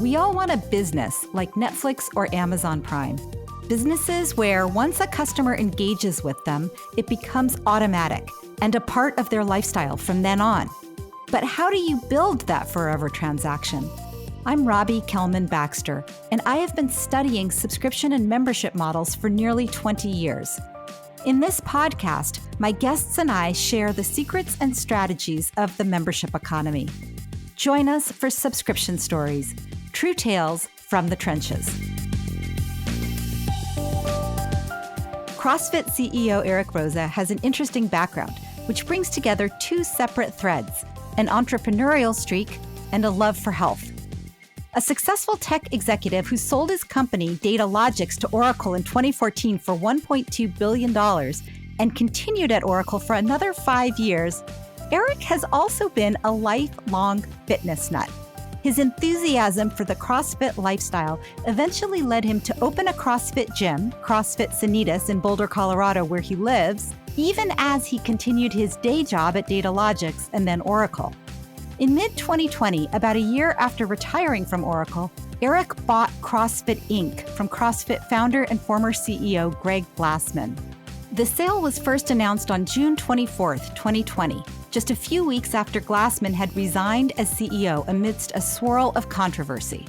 We all want a business like Netflix or Amazon Prime. Businesses where once a customer engages with them, it becomes automatic and a part of their lifestyle from then on. But how do you build that forever transaction? I'm Robbie Kelman-Baxter, and I have been studying subscription and membership models for nearly 20 years. In this podcast, my guests and I share the secrets and strategies of the membership economy. Join us for Subscription Stories, true tales from the trenches. CrossFit CEO Eric Roza has an interesting background, which brings together two separate threads, an entrepreneurial streak and a love for health. A successful tech executive who sold his company, Datalogix, to Oracle in 2014 for $1.2 billion and continued at Oracle for another 5 years, Eric has also been a lifelong fitness nut. His enthusiasm for the CrossFit lifestyle eventually led him to open a CrossFit gym, CrossFit's in Boulder, Colorado, where he lives, even as he continued his day job at Datalogix and then Oracle. In mid-2020, about a year after retiring from Oracle, Eric bought CrossFit Inc. from CrossFit founder and former CEO Greg Glassman. The sale was first announced on June 24th, 2020, just a few weeks after Glassman had resigned as CEO amidst a swirl of controversy.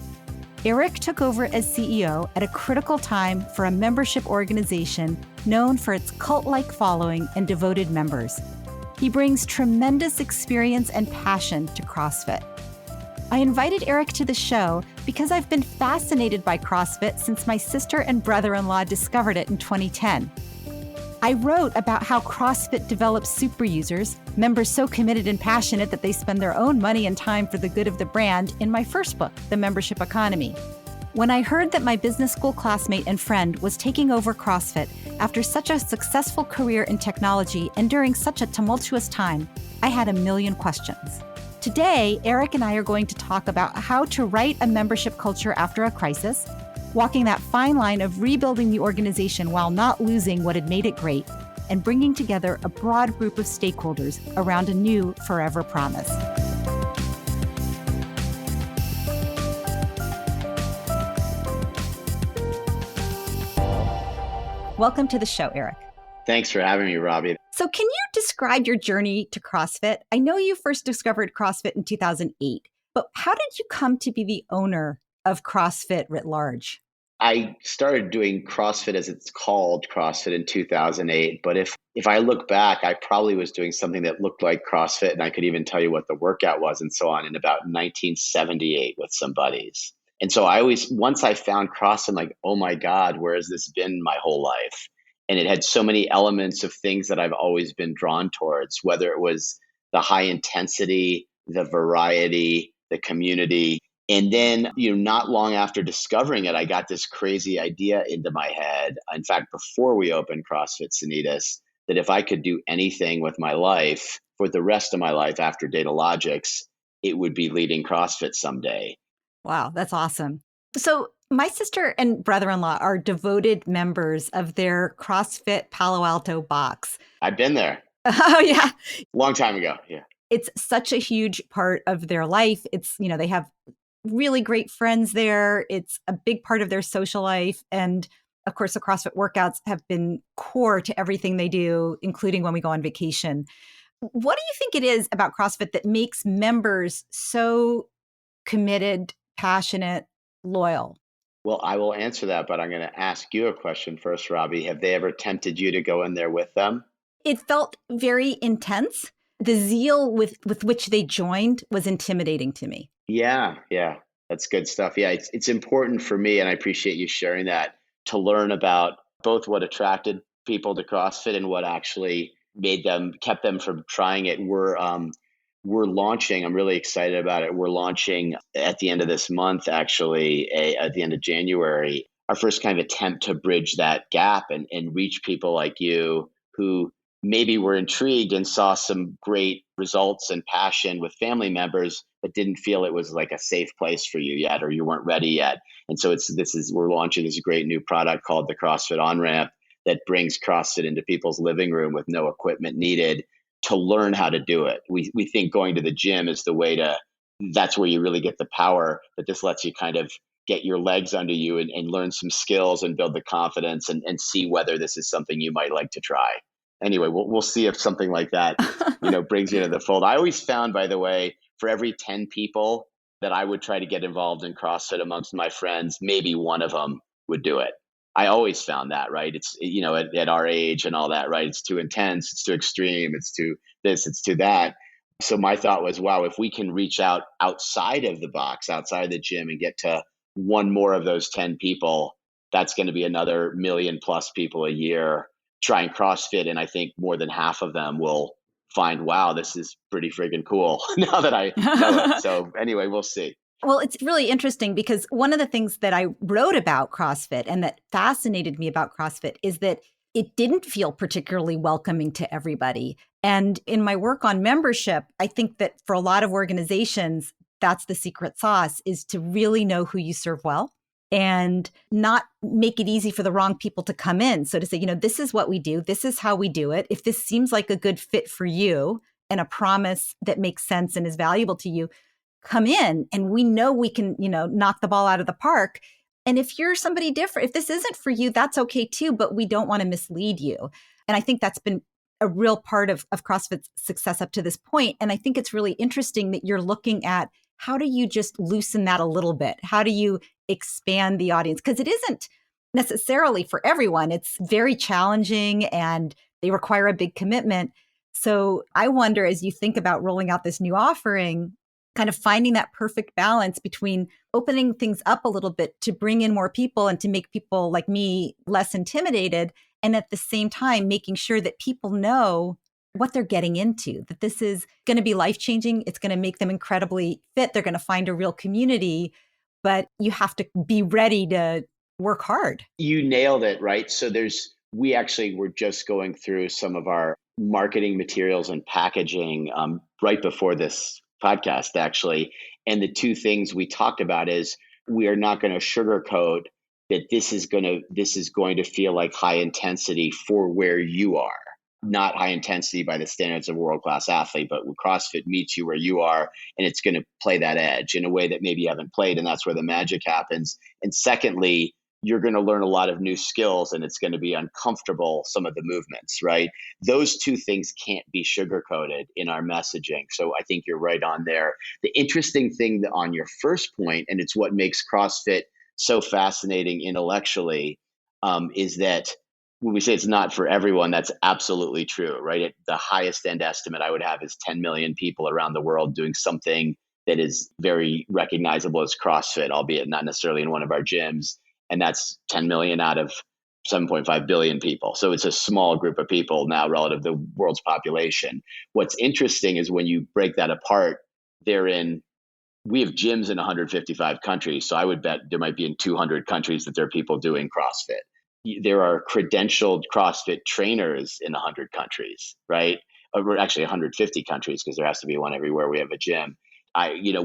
Eric took over as CEO at a critical time for a membership organization known for its cult-like following and devoted members. He brings tremendous experience and passion to CrossFit. I invited Eric to the show because I've been fascinated by CrossFit since my sister and brother-in-law discovered it in 2010. I wrote about how CrossFit develops super users, members so committed and passionate that they spend their own money and time for the good of the brand, in my first book, The Membership Economy. When I heard that my business school classmate and friend was taking over CrossFit after such a successful career in technology and during such a tumultuous time, I had a million questions. Today, Eric and I are going to talk about how to write a membership culture after a crisis, walking that fine line of rebuilding the organization while not losing what had made it great, and bringing together a broad group of stakeholders around a new forever promise. Welcome to the show, Eric. Thanks for having me, Robbie. So can you describe your journey to CrossFit? I know you first discovered CrossFit in 2008, but how did you come to be the owner of CrossFit writ large? I started doing CrossFit, as it's called, CrossFit, in 2008. But if I look back, I probably was doing something that looked like CrossFit, and I could even tell you what the workout was and so on, in about 1978 with some buddies. And so once I found CrossFit, like, oh my God, where has this been my whole life? And it had so many elements of things that I've always been drawn towards, whether it was the high intensity, the variety, the community. And then, not long after discovering it, I got this crazy idea into my head. In fact, before we opened CrossFit's, that if I could do anything with my life for the rest of my life after Datalogix, it would be leading CrossFit someday. Wow, that's awesome. So my sister and brother-in-law are devoted members of their CrossFit Palo Alto box. I've been there. Oh, yeah. Long time ago, yeah. It's such a huge part of their life. It's, they have really great friends there. It's a big part of their social life. And of course, the CrossFit workouts have been core to everything they do, including when we go on vacation. What do you think it is about CrossFit that makes members so committed, passionate, loyal? Well, I will answer that, but I'm going to ask you a question first, Robbie. Have they ever tempted you to go in there with them? It felt very intense. The zeal with which they joined was intimidating to me. Yeah, that's good stuff. Yeah, it's important for me, and I appreciate you sharing that, to learn about both what attracted people to CrossFit and what actually kept them from trying it. We're launching, I'm really excited about it. We're launching at the end of this month, actually, at the end of January, our first kind of attempt to bridge that gap and reach people like you who maybe were intrigued and saw some great results and passion with family members, but didn't feel it was like a safe place for you yet, or you weren't ready yet. And so we're launching this great new product called the CrossFit On Ramp that brings CrossFit into people's living room with no equipment needed to learn how to do it. We think going to the gym is the way to that's where you really get the power. But this lets you kind of get your legs under you and learn some skills and build the confidence and see whether this is something you might like to try. Anyway, we'll see if something like that, brings you into the fold. I always found, by the way, for every 10 people that I would try to get involved in CrossFit amongst my friends, maybe one of them would do it. I always found that, right? It's, at our age and all that, right? It's too intense, it's too extreme, it's too this, it's too that. So my thought was, wow, if we can reach out outside of the box, outside of the gym and get to one more of those 10 people, that's going to be another million plus people a year trying CrossFit. And I think more than half of them will find, wow, this is pretty friggin' cool now that I know it. So anyway, we'll see. Well, it's really interesting because one of the things that I wrote about CrossFit and that fascinated me about CrossFit is that it didn't feel particularly welcoming to everybody. And in my work on membership, I think that for a lot of organizations, that's the secret sauce, is to really know who you serve well and not make it easy for the wrong people to come in. So to say, this is what we do, this is how we do it. If this seems like a good fit for you and a promise that makes sense and is valuable to you, come in, and we know we can, knock the ball out of the park. And if you're somebody different, if this isn't for you, that's okay too, but we don't want to mislead you. And I think that's been a real part of CrossFit's success up to this point. And I think it's really interesting that you're looking at how do you just loosen that a little bit? How do you expand the audience? Because it isn't necessarily for everyone. It's very challenging and they require a big commitment. So I wonder, as you think about rolling out this new offering, kind of finding that perfect balance between opening things up a little bit to bring in more people and to make people like me less intimidated. And at the same time, making sure that people know what they're getting into, that this is going to be life-changing. It's going to make them incredibly fit. They're going to find a real community, but you have to be ready to work hard. You nailed it, right? So we actually were just going through some of our marketing materials and packaging right before this podcast, actually. And the two things we talked about is we are not going to sugarcoat that this is going to feel like high intensity for where you are. Not high intensity by the standards of a world-class athlete, but CrossFit meets you where you are, and it's going to play that edge in a way that maybe you haven't played, and that's where the magic happens. And secondly, you're going to learn a lot of new skills, and it's going to be uncomfortable, some of the movements, right? Those two things can't be sugarcoated in our messaging. So I think you're right on there. The interesting thing on your first point, and it's what makes CrossFit so fascinating intellectually, is that when we say it's not for everyone, that's absolutely true, right? The highest end estimate I would have is 10 million people around the world doing something that is very recognizable as CrossFit, albeit not necessarily in one of our gyms. And that's 10 million out of 7.5 billion people. So it's a small group of people now relative to the world's population. What's interesting is when you break that apart, we have gyms in 155 countries. So I would bet there might be in 200 countries that there are people doing CrossFit. There are credentialed CrossFit trainers in 100 countries, right? Or actually 150 countries, because there has to be one everywhere we have a gym.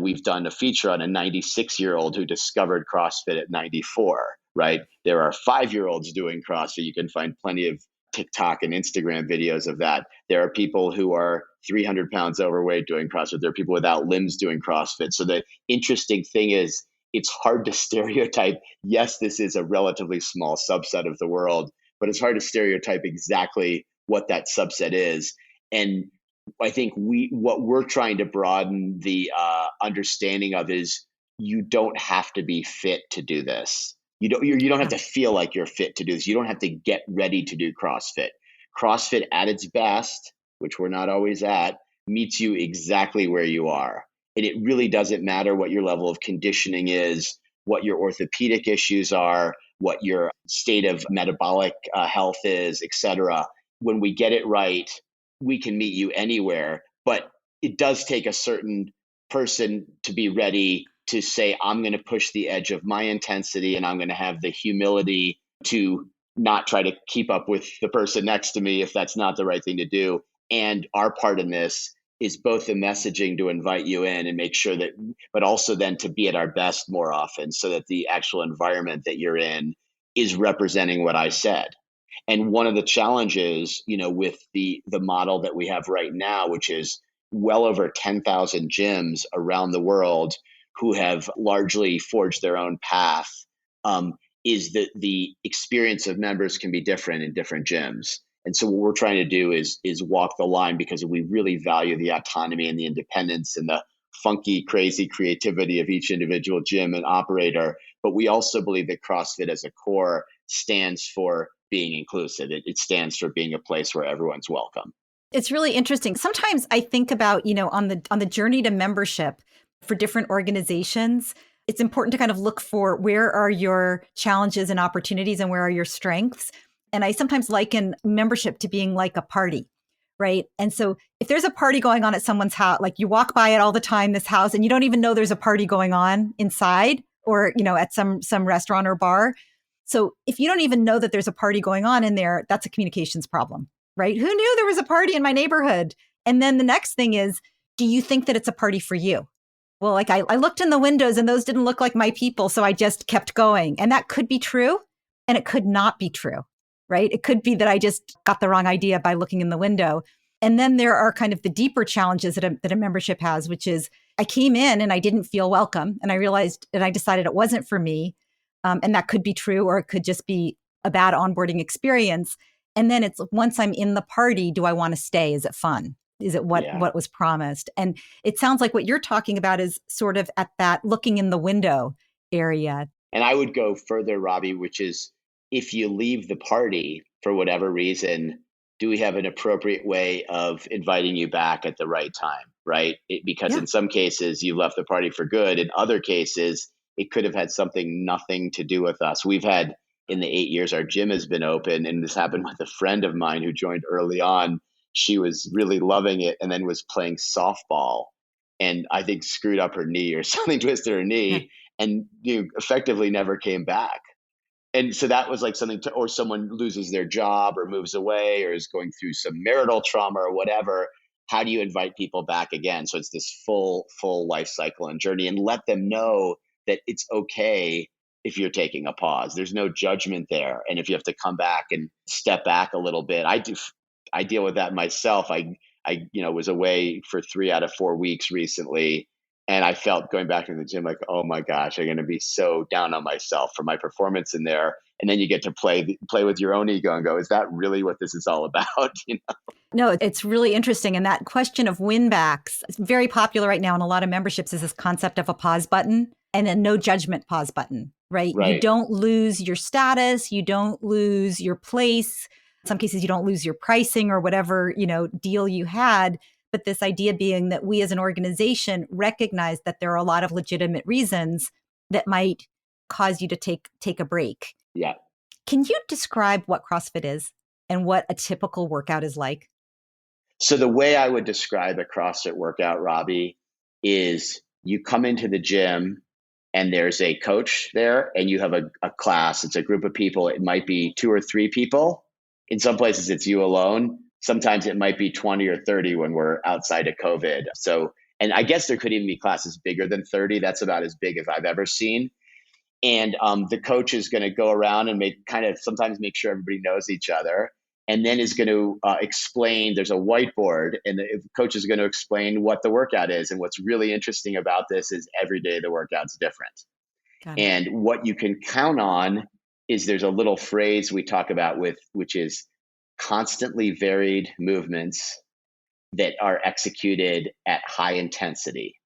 We've done a feature on a 96-year-old who discovered CrossFit at 94, right? There are 5-year-olds doing CrossFit. You can find plenty of TikTok and Instagram videos of that. There are people who are 300 pounds overweight doing CrossFit. There are people without limbs doing CrossFit. So the interesting thing is, it's hard to stereotype. Yes, this is a relatively small subset of the world, but it's hard to stereotype exactly what that subset is. And I think what we're trying to broaden the understanding of is you don't have to be fit to do this. You don't have to feel like you're fit to do this. You don't have to get ready to do CrossFit. CrossFit at its best, which we're not always at, meets you exactly where you are. And it really doesn't matter what your level of conditioning is, what your orthopedic issues are, what your state of metabolic health is, et cetera. When we get it right, we can meet you anywhere. But it does take a certain person to be ready to say, I'm going to push the edge of my intensity, and I'm going to have the humility to not try to keep up with the person next to me if that's not the right thing to do. And our part in this is both the messaging to invite you in and make sure that, but also then to be at our best more often, so that the actual environment that you're in is representing what I said. And one of the challenges, with the model that we have right now, which is well over 10,000 gyms around the world who have largely forged their own path, is that the experience of members can be different in different gyms. And so what we're trying to do is walk the line, because we really value the autonomy and the independence and the funky, crazy creativity of each individual gym and operator. But we also believe that CrossFit as a core stands for being inclusive. It stands for being a place where everyone's welcome. It's really interesting. Sometimes I think about, on the journey to membership for different organizations, it's important to kind of look for where are your challenges and opportunities and where are your strengths. And I sometimes liken membership to being like a party, right? And so if there's a party going on at someone's house, like you walk by it all the time, this house, and you don't even know there's a party going on inside or, at some restaurant or bar. So if you don't even know that there's a party going on in there, that's a communications problem, right? Who knew there was a party in my neighborhood? And then the next thing is, do you think that it's a party for you? Well, like I looked in the windows and those didn't look like my people. So I just kept going. And that could be true and it could not be true, right? It could be that I just got the wrong idea by looking in the window. And then there are kind of the deeper challenges that a membership has, which is I came in and I didn't feel welcome. And I realized and I decided it wasn't for me. And that could be true, or it could just be a bad onboarding experience. And then it's once I'm in the party, do I want to stay? Is it fun? Is it what was promised? And it sounds like what you're talking about is sort of at that looking in the window area. And I would go further, Robbie, which is if you leave the party for whatever reason, do we have an appropriate way of inviting you back at the right time, right? Because in some cases, you left the party for good. In other cases, it could have had nothing to do with us. We've had, in the 8 years our gym has been open, and this happened with a friend of mine who joined early on. She was really loving it and then was playing softball and I think screwed up her knee or something, twisted her knee, and effectively never came back. And so that was like something or someone loses their job or moves away or is going through some marital trauma or whatever. How do you invite people back again? So it's this full life cycle and journey, and let them know that it's okay if you're taking a pause. There's no judgment there. And if you have to come back and step back a little bit, I deal with that myself. I was away for 3 out of 4 weeks recently, and I felt going back to the gym like, oh my gosh, I'm going to be so down on myself for my performance in there. And then you get to play with your own ego and go, is that really what this is all about? No, it's really interesting. And that question of win backs is very popular right now in a lot of memberships, is this concept of a pause button and a no judgment pause button, right? You don't lose your status. You don't lose your place. In some cases, you don't lose your pricing or whatever, deal you had. But this idea being that we as an organization recognize that there are a lot of legitimate reasons that might cause you to take a break. Yeah. Can you describe what CrossFit is and what a typical workout is like? So the way I would describe a CrossFit workout, Robbie, is you come into the gym and there's a coach there and you have a class. It's a group of people. It might be 2 or 3 people. In some places, it's you alone. Sometimes it might be 20 or 30 when we're outside of COVID. So, and I guess there could even be classes bigger than 30. That's about as big as I've ever seen. And the coach is going to go around and sometimes make sure everybody knows each other. And then is going to explain, there's a whiteboard, and the coach is going to explain what the workout is. And what's really interesting about this is every day the workout's different. And what you can count on is there's a little phrase we talk about which is constantly varied movements that are executed at high intensity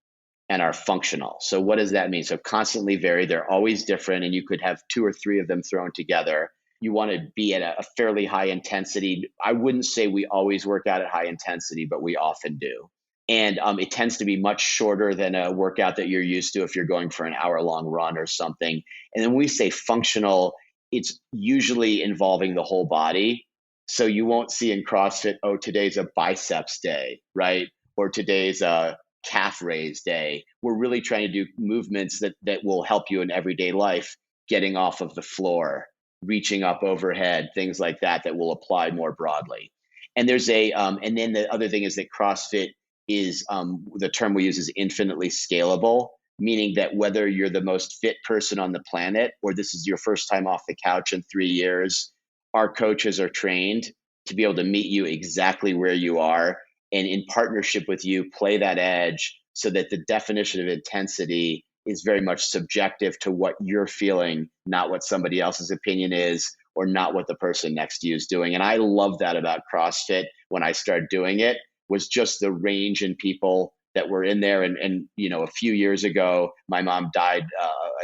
and are functional. So what does that mean? So constantly varied, they're always different, and you could have 2 or 3 of them thrown together. You want to be at a fairly high intensity. I wouldn't say we always work out at high intensity, but we often do. And it tends to be much shorter than a workout that you're used to if you're going for an hour-long run or something. And then when we say functional, it's usually involving the whole body. So you won't see in CrossFit, oh, today's a biceps day, right? Or today's a calf raise day. We're really trying to do movements that will help you in everyday life, getting off of the floor, reaching up overhead, things like that will apply more broadly. And there's and then the other thing is that CrossFit is, the term we use is infinitely scalable, meaning that whether you're the most fit person on the planet, or this is your first time off the couch in 3 years, our coaches are trained to be able to meet you exactly where you are and in partnership with you, play that edge so that the definition of intensity is very much subjective to what you're feeling, not what somebody else's opinion is, or not what the person next to you is doing. And I love that about CrossFit when I started doing it, was just the range in people that were in there. And a few years ago, my mom died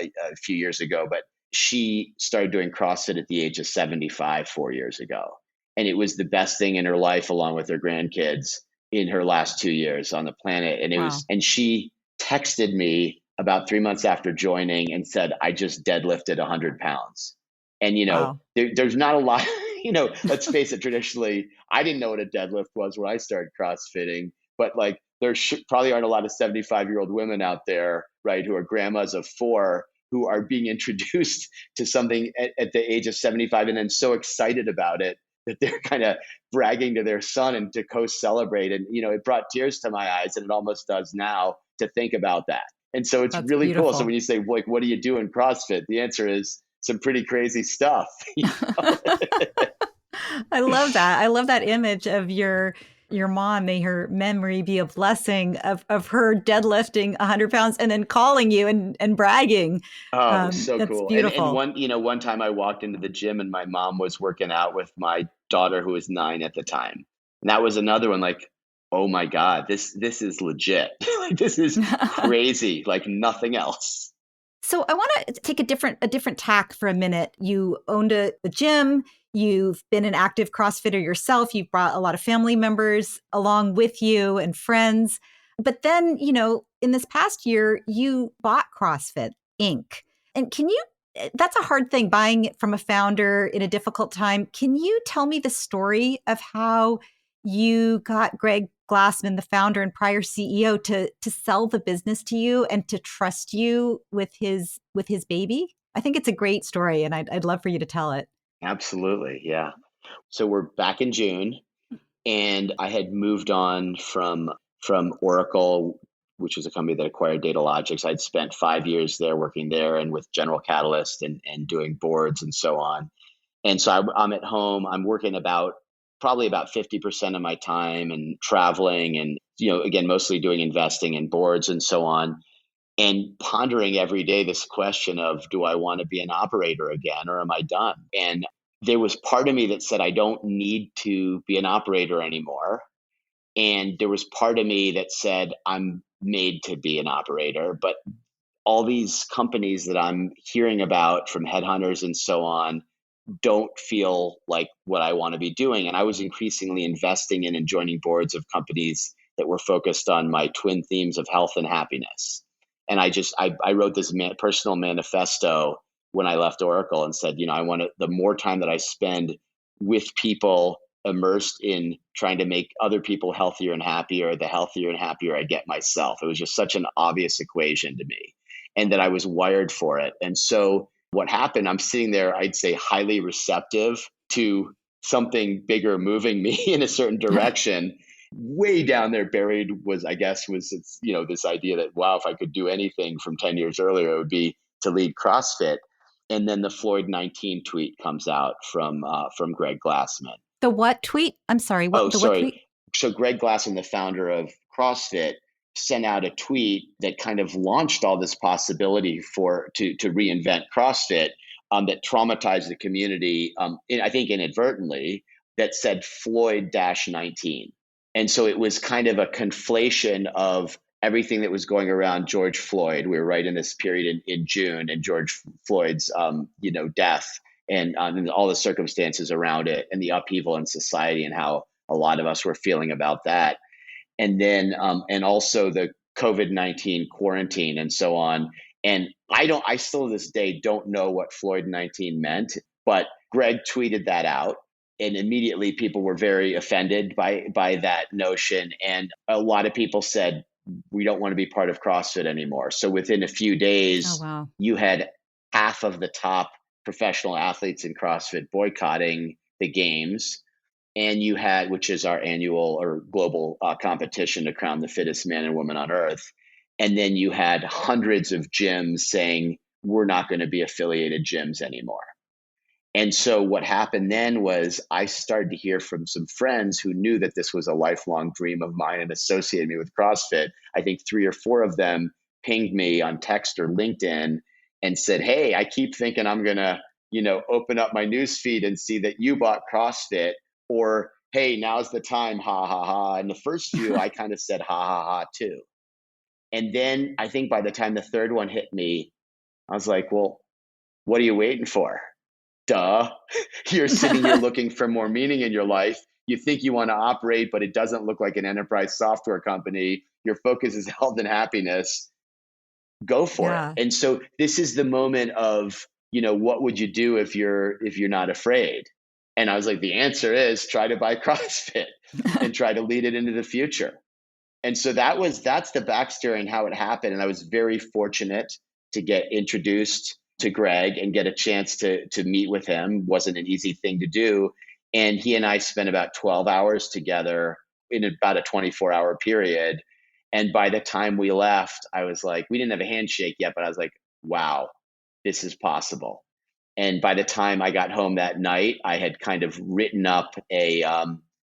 a few years ago, but she started doing CrossFit at the age of 75, 4 years ago. And it was the best thing in her life, along with her grandkids, in her last 2 years on the planet. And Wow. and she texted me about 3 months after joining and said, I just deadlifted 100 pounds. And, Wow. there's not a lot, let's face it, traditionally, I didn't know what a deadlift was when I started CrossFitting, but like probably aren't a lot of 75-year-old women out there, right, who are grandmas of four, who are being introduced to something at the age of 75 and then so excited about it that they're kind of bragging to their son and to co-celebrate. And, it brought tears to my eyes, and it almost does now, to think about that. And so it's That's really cool. So beautiful. when you say, like, what do you do in CrossFit? The answer is some pretty crazy stuff. I love that. I love that image of your mom. May her memory be a blessing of her deadlifting 100 pounds and then calling you and bragging. Oh, it was so That's cool. And beautiful. one time I walked into the gym and my mom was working out with my daughter who was 9 at the time. And that was another one, like, oh my God, this is legit. Like, this is crazy, like nothing else. So I want to take a different tack for a minute. You owned a gym. You've been an active CrossFitter yourself. You've brought a lot of family members along with you and friends. But then, in this past year, you bought CrossFit Inc. And that's a hard thing, buying it from a founder in a difficult time. Can you tell me the story of how you got Greg Glassman, the founder and prior CEO, to sell the business to you and to trust you with his baby? I think it's a great story, and I'd love for you to tell it. Absolutely. Yeah. So we're back in June, and I had moved on from Oracle, which was a company that acquired Datalogics. I'd spent 5 years there, working there and with General Catalyst and doing boards and so on. And so I'm at home. I'm working probably about 50% of my time and traveling, and again, mostly doing investing and boards and so on, and pondering every day this question of, do I want to be an operator again, or am I done? And there was part of me that said, I don't need to be an operator anymore. And there was part of me that said, I'm made to be an operator. But all these companies that I'm hearing about from headhunters and so on don't feel like what I want to be doing. And I was increasingly investing in and joining boards of companies that were focused on my twin themes of health and happiness. And I wrote this personal manifesto when I left Oracle and said, the more time that I spend with people immersed in trying to make other people healthier and happier, the healthier and happier I get myself. It was just such an obvious equation to me, and that I was wired for it. And so what happened, I'm sitting there, I'd say highly receptive to something bigger moving me in a certain direction. Way down there buried was this idea that, wow, if I could do anything from 10 years earlier, it would be to lead CrossFit. And then the Floyd 19 tweet comes out from Greg Glassman. The what tweet? I'm sorry. Oh, The what sorry. tweet? So Greg Glassman, the founder of CrossFit, sent out a tweet that kind of launched all this possibility to reinvent CrossFit, that traumatized the community, I think inadvertently, that said Floyd-19. And so it was kind of a conflation of everything that was going around George Floyd. We were right in this period in June, and George Floyd's death, and all the circumstances around it, and the upheaval in society, and how a lot of us were feeling about that. And then and also the COVID-19 quarantine and so on. And I still to this day don't know what Floyd-19 meant, but Greg tweeted that out, and immediately people were very offended by that notion. And a lot of people said, we don't want to be part of CrossFit anymore. So within a few Oh, days, wow. you had half of the top professional athletes in CrossFit boycotting the games. And you had, which is our annual or global competition to crown the fittest man and woman on earth. And then you had hundreds of gyms saying, we're not going to be affiliated gyms anymore. And so what happened then was I started to hear from some friends who knew that this was a lifelong dream of mine and associated me with CrossFit. I think 3 or 4 of them pinged me on text or LinkedIn and said, "Hey, I keep thinking I'm going to, open up my news feed and see that you bought CrossFit," or, "Hey, now's the time, ha ha ha." And the first few I kind of said ha ha ha too. And then I think by the time the third one hit me, I was like, "Well, what are you waiting for? Duh." You're sitting here looking for more meaning in your life. You think you want to operate, but it doesn't look like an enterprise software company. Your focus is health and happiness. Go for it. Yeah. And so this is the moment of, what would you do if you're not afraid? And I was like, the answer is try to buy CrossFit and try to lead it into the future. And so that's the backstory and how it happened. And I was very fortunate to get introduced to Greg and get a chance to meet with him. Wasn't an easy thing to do. And he and I spent about 12 hours together in about a 24-hour period. And by the time we left, I was like, we didn't have a handshake yet, but I was like, wow, this is possible. And by the time I got home that night, I had kind of written up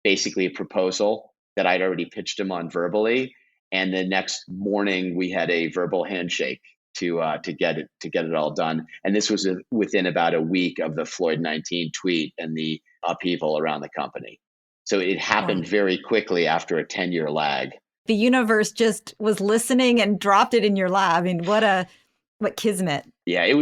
basically a proposal that I'd already pitched him on verbally. And the next morning, we had a verbal handshake to get it all done. And this was within about a week of the Floyd-19 tweet and the upheaval around the company. So it happened Wow. very quickly after a 10-year lag. The universe just was listening and dropped it in your lap. I mean, what kismet. Yeah, I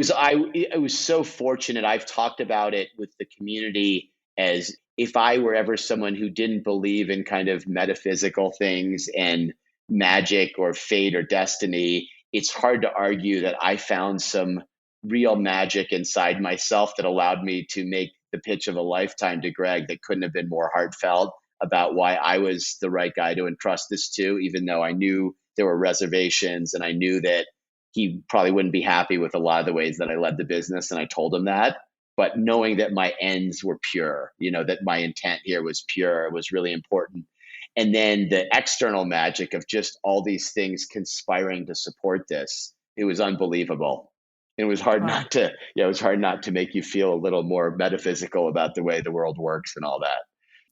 was so fortunate. I've talked about it with the community as if I were ever someone who didn't believe in kind of metaphysical things and magic or fate or destiny, it's hard to argue that I found some real magic inside myself that allowed me to make the pitch of a lifetime to Greg that couldn't have been more heartfelt about why I was the right guy to entrust this to, even though I knew there were reservations and I knew that he probably wouldn't be happy with a lot of the ways that I led the business. And I told him that. But knowing that my ends were pure, that my intent here was pure, was really important. And then the external magic of just all these things conspiring to support this, it was unbelievable. It was hard Wow. not to, yeah, it was hard not to make you feel a little more metaphysical about the way the world works and all that.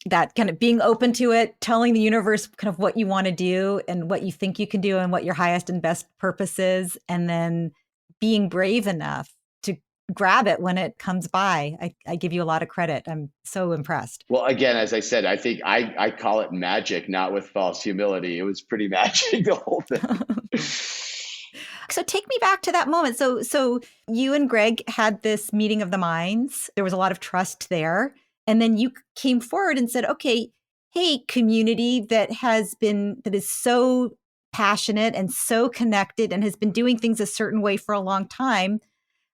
That kind of being open to it, telling the universe kind of what you want to do and what you think you can do and what your highest and best purpose is, and then being brave enough to grab it when it comes by. I give you a lot of credit. I'm so impressed. Well, again, as I said, I think I call it magic, not with false humility. It was pretty magic, the whole thing. So take me back to that moment. So you and Greg had this meeting of the minds. There was a lot of trust there. And then you came forward and said, okay, hey, community that is so passionate and so connected and has been doing things a certain way for a long time.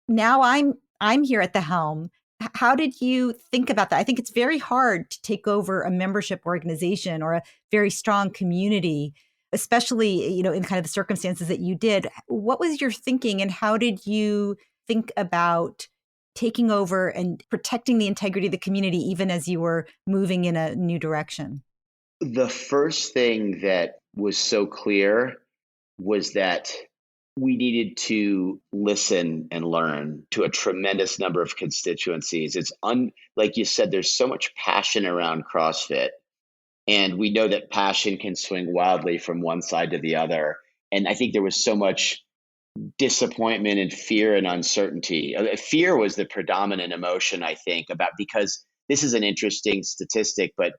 Now I'm here at the helm. How did you think about that? I think it's very hard to take over a membership organization or a very strong community, especially, in kind of the circumstances that you did. What was your thinking and how did you think about taking over and protecting the integrity of the community, even as you were moving in a new direction? The first thing that was so clear was that we needed to listen and learn to a tremendous number of constituencies. Like you said, there's so much passion around CrossFit. And we know that passion can swing wildly from one side to the other. And I think there was so much disappointment and fear and uncertainty. Fear was the predominant emotion, I think, because this is an interesting statistic, but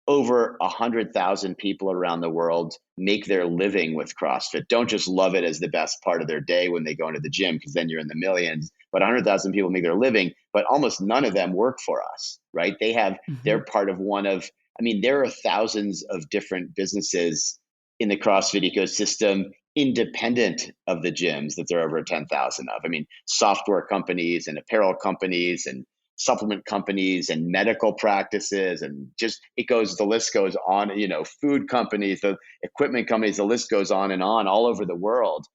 over 100,000 people around the world make their living with CrossFit. Don't just love it as the best part of their day when they go into the gym, because then you're in the millions. But 100,000 people make their living, but almost none of them work for us, right? They're part of there are thousands of different businesses in the CrossFit ecosystem independent of the gyms that there are over 10,000 of. Software companies and apparel companies and supplement companies and medical practices, and just the list goes on, food companies, the equipment companies, the list goes on and on all over the world.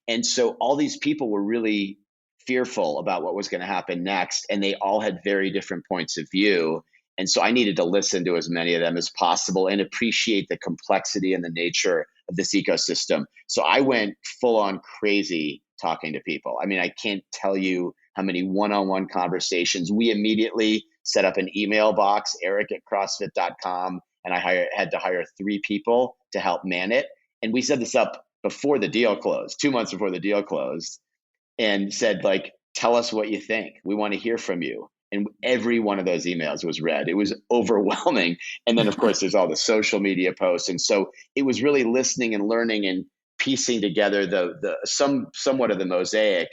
And so all these people were really fearful about what was going to happen next, and they all had very different points of view. And so I needed to listen to as many of them as possible and appreciate the complexity and the nature of this ecosystem. So I went full on crazy talking to people. I can't tell you how many one-on-one conversations. We immediately set up an email box, eric@crossfit.com, and I had to hire 3 people to help man it. And we set this up before the deal closed, 2 months before the deal closed, and said, like, tell us what you think. We want to hear from you. And every one of those emails was read. It was overwhelming. And then, of course, there's all the social media posts. And so it was really listening and learning and piecing together somewhat of the mosaic.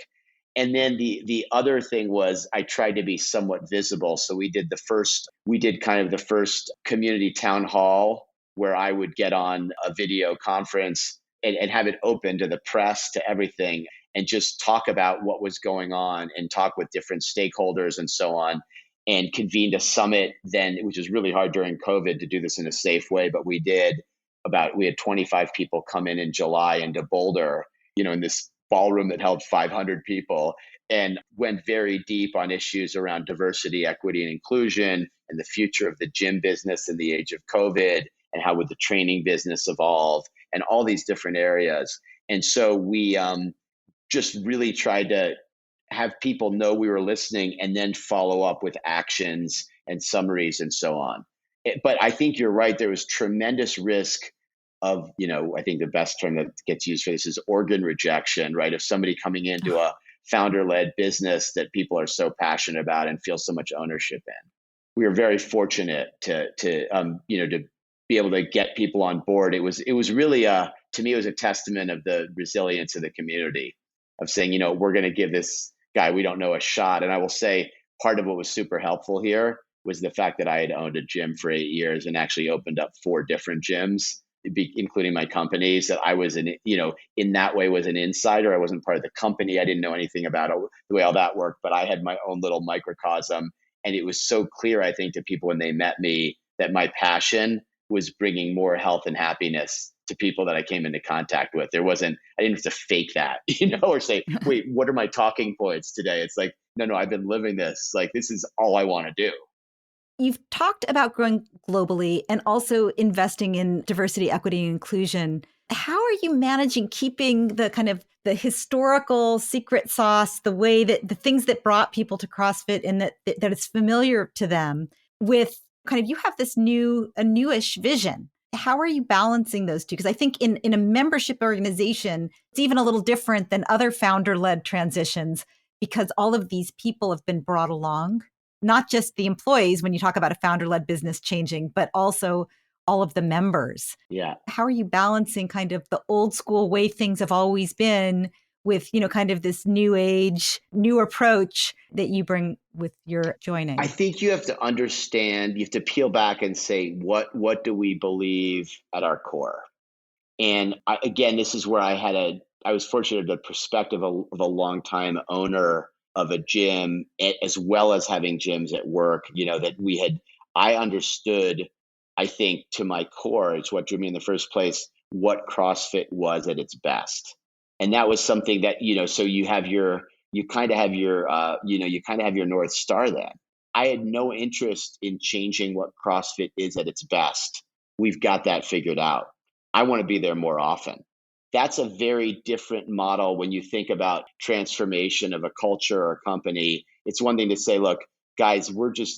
And then the other thing was I tried to be somewhat visible. So we did kind of the first community town hall where I would get on a video conference and have it open to the press, to everything, and just talk about what was going on and talk with different stakeholders and so on, and convened a summit then, which was really hard during COVID to do this in a safe way, but we had 25 people come in July into Boulder, in this ballroom that held 500 people, and went very deep on issues around diversity, equity, and inclusion, and the future of the gym business in the age of COVID, and how would the training business evolve, and all these different areas. And so we just really tried to have people know we were listening and then follow up with actions and summaries and so on. But I think you're right. There was tremendous risk of, I think the best term that gets used for this is organ rejection, right? Of somebody coming into a founder-led business that people are so passionate about and feel so much ownership in. We were very fortunate to be able to get people on board. It was really to me, it was a testament of the resilience of the community, of saying, we're going to give this guy we don't know a shot. And I will say part of what was super helpful here was the fact that I had owned a gym for 8 years and actually opened up 4 different gyms, including my companies, that I was in that way was an insider. I wasn't part of the company. I didn't know anything about the way all that worked, but I had my own little microcosm. And it was so clear, I think, to people when they met me that my passion was bringing more health and happiness to people that I came into contact with. I didn't have to fake that, or say, wait, what are my talking points today? It's like, no, I've been living this. Like, this is all I want to do. You've talked about growing globally and also investing in diversity, equity, and inclusion. How are you managing keeping the kind of the historical secret sauce, the way that the things that brought people to CrossFit and that it's familiar to them, with kind of, you have this newish vision. How are you balancing those two? Because I think in a membership organization, it's even a little different than other founder-led transitions, because all of these people have been brought along, not just the employees when you talk about a founder-led business changing, but also all of the members. Yeah. How are you balancing kind of the old school way things have always been with, kind of this new age, new approach that you bring with your joining? I think you have to understand, you have to peel back and say, what do we believe at our core? And again, this is where I was fortunate to have the perspective of a longtime owner of a gym, as well as having gyms at work, I understood, I think, to my core, it's what drew me in the first place, what CrossFit was at its best. And that was something that, so you kind of have your North Star then. I had no interest in changing what CrossFit is at its best. We've got that figured out. I want to be there more often. That's a very different model when you think about transformation of a culture or a company. It's one thing to say, look, guys,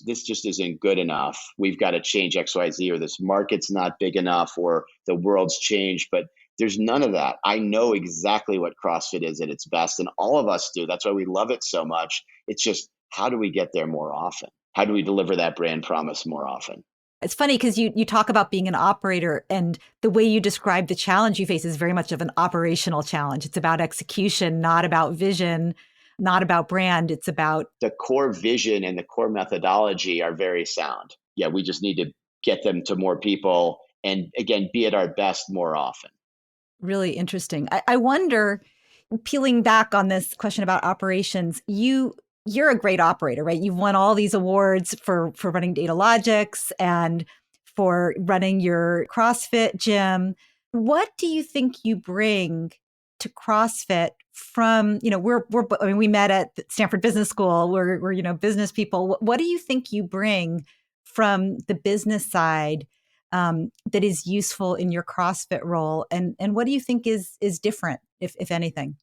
this just isn't good enough. We've got to change X, Y, Z, or this market's not big enough, or the world's changed. But there's none of that. I know exactly what CrossFit is at its best, and all of us do. That's why we love it so much. It's just, how do we get there more often? How do we deliver that brand promise more often? It's funny because you talk about being an operator, and the way you describe the challenge you face is very much of an operational challenge. It's about execution, not about vision, not about brand. It's about the core vision and the core methodology are very sound. Yeah, we just need to get them to more people and, again, be at our best more often. Really interesting. I wonder, peeling back on this question about operations, you're a great operator, right? You've won all these awards for running Datalogics and for running your CrossFit gym. What do you think you bring to CrossFit from, we met at Stanford Business School. We're business people. What do you think you bring from the business side that is useful in your CrossFit role? And what do you think is different, if anything?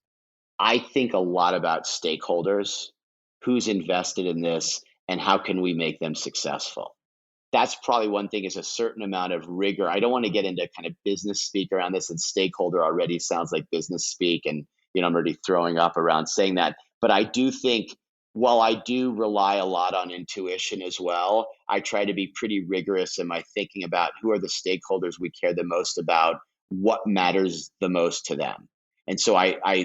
I think a lot about stakeholders. who's invested in this, and how can we make them successful. That's probably one thing, is a certain amount of rigor. I don't want to get into kind of business speak around this, and stakeholder already sounds like business speak. And, I'm already throwing up around saying that. But I do think, while I do rely a lot on intuition as well, I try to be pretty rigorous in my thinking about who are the stakeholders we care the most about, what matters the most to them. And so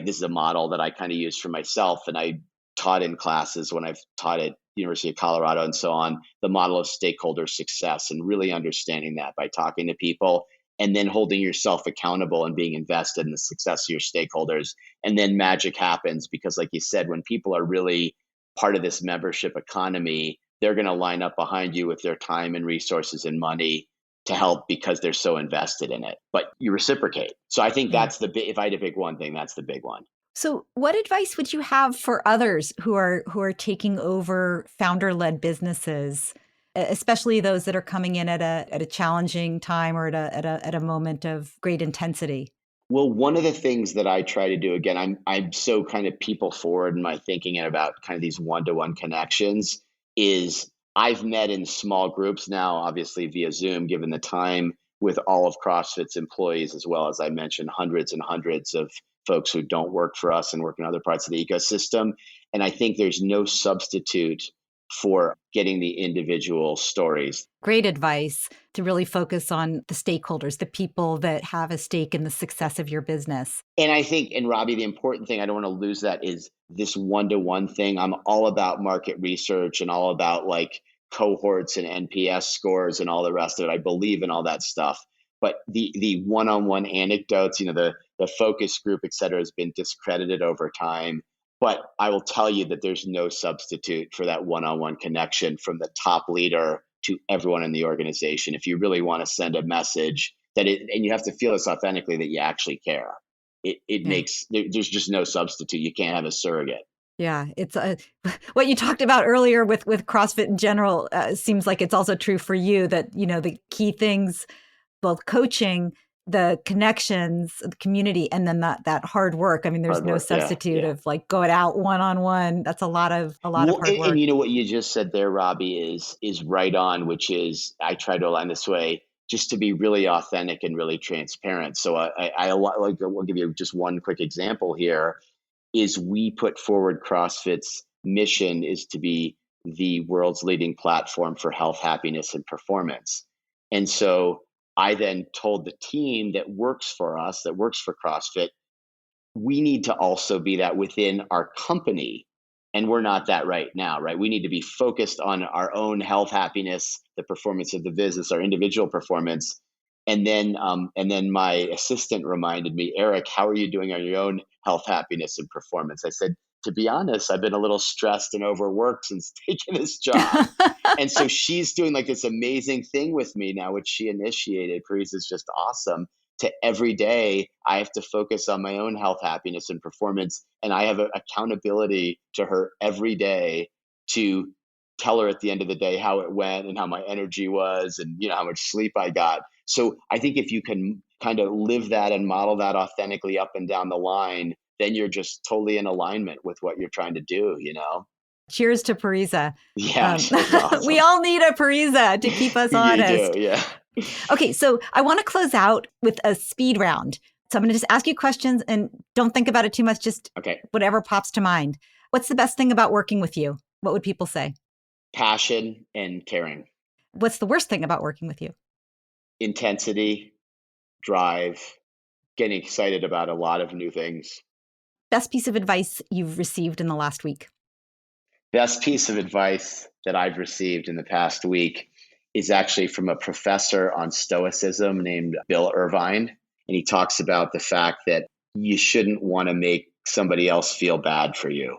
this is a model that I kind of use for myself, and I taught in classes when I've taught at University of Colorado and so on, the model of stakeholder success, and really understanding that by talking to people and then holding yourself accountable and being invested in the success of your stakeholders. And then magic happens, because like you said, when people are really part of this membership economy, they're going to line up behind you with their time and resources and money to help, because they're so invested in it. But you reciprocate. So I think that's if I had to pick one thing, that's the big one. So what advice would you have for others who are taking over founder-led businesses, especially those that are coming in at a challenging time, or at a moment of great intensity? Well, one of the things that I try to do, again, I'm so kind of people forward in my thinking and about kind of these one-to-one connections, is I've met in small groups now, obviously via Zoom, given the time, with all of CrossFit's employees, as well as I mentioned, hundreds and hundreds of folks who don't work for us and work in other parts of the ecosystem. And I think there's no substitute for getting the individual stories. Great advice to really focus on the stakeholders, the people that have a stake in the success of your business. And I think, and Robbie, the important thing, I don't want to lose that, is this one-to-one thing. I'm all about market research and all about like cohorts and NPS scores and all the rest of it. I believe in all that stuff. But the one-on-one anecdotes, the focus group, et cetera, has been discredited over time. But I will tell you that there's no substitute for that one-on-one connection from the top leader to everyone in the organization. If you really want to send a message and you have to feel this authentically, that you actually care. There's just no substitute. You can't have a surrogate. Yeah, it's what you talked about earlier with CrossFit in general seems like it's also true for you, that, the key things, both coaching, the connections, the community, and then that hard work. I mean, there's no substitute of like going out one-on-one. That's a lot of hard work. And what you just said there, Robbie, is right on, which is, I try to align this way, just to be really authentic and really transparent. So I'll give you just one quick example here, is we put forward CrossFit's mission is to be the world's leading platform for health, happiness, and performance. And so I then told the team that works for us, that works for CrossFit, we need to also be that within our company. And we're not that right now, right? We need to be focused on our own health, happiness, the performance of the business, our individual performance. And then my assistant reminded me, Eric, how are you doing on your own health, happiness, and performance? I said, to be honest, I've been a little stressed and overworked since taking this job. And so she's doing like this amazing thing with me now, which she initiated. Paris is just awesome. To every day, I have to focus on my own health, happiness, and performance. And I have an accountability to her every day to tell her at the end of the day how it went and how my energy was and how much sleep I got. So I think if you can kind of live that and model that authentically up and down the line, then you're just totally in alignment with what you're trying to do, Cheers to Parisa. Yeah. Awesome. We all need a Parisa to keep us honest. You do, yeah. Okay, so I want to close out with a speed round. So I'm going to just ask you questions and don't think about it too much, just whatever pops to mind. What's the best thing about working with you? What would people say? Passion and caring. What's the worst thing about working with you? Intensity, drive, getting excited about a lot of new things. Best piece of advice you've received in the last week? Best piece of advice that I've received in the past week is actually from a professor on Stoicism named Bill Irvine. And he talks about the fact that you shouldn't want to make somebody else feel bad for you.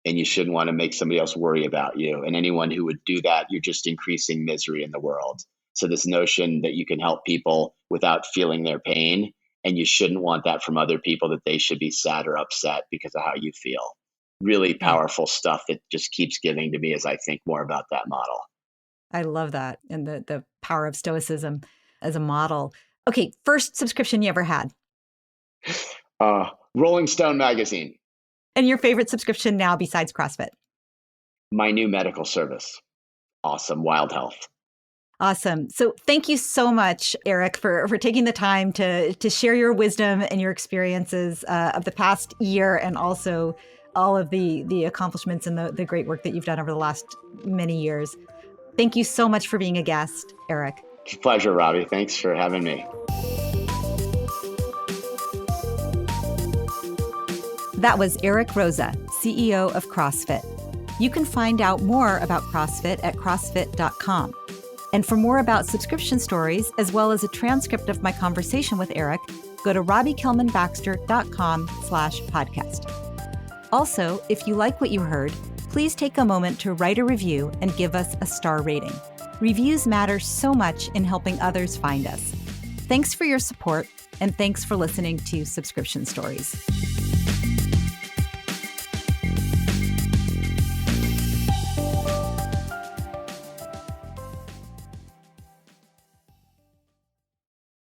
And you shouldn't want to make somebody else worry about you. And anyone who would do that, you're just increasing misery in the world. So this notion that you can help people without feeling their pain, and you shouldn't want that from other people, that they should be sad or upset because of how you feel. Really powerful stuff that just keeps giving to me as I think more about that model. I love that. And the power of Stoicism as a model. Okay, first subscription you ever had? Rolling Stone magazine. And your favorite subscription now besides CrossFit? My new medical service. Awesome. Wild Health. Awesome. So thank you so much, Eric, for taking the time to share your wisdom and your experiences of the past year, and also all of the accomplishments and the great work that you've done over the last many years. Thank you so much for being a guest, Eric. Pleasure, Robbie. Thanks for having me. That was Eric Roza, CEO of CrossFit. You can find out more about CrossFit at CrossFit.com. And for more about subscription stories, as well as a transcript of my conversation with Eric, go to RobbieKelmanBaxter.com/podcast. Also, if you like what you heard, please take a moment to write a review and give us a star rating. Reviews matter so much in helping others find us. Thanks for your support, and thanks for listening to Subscription Stories.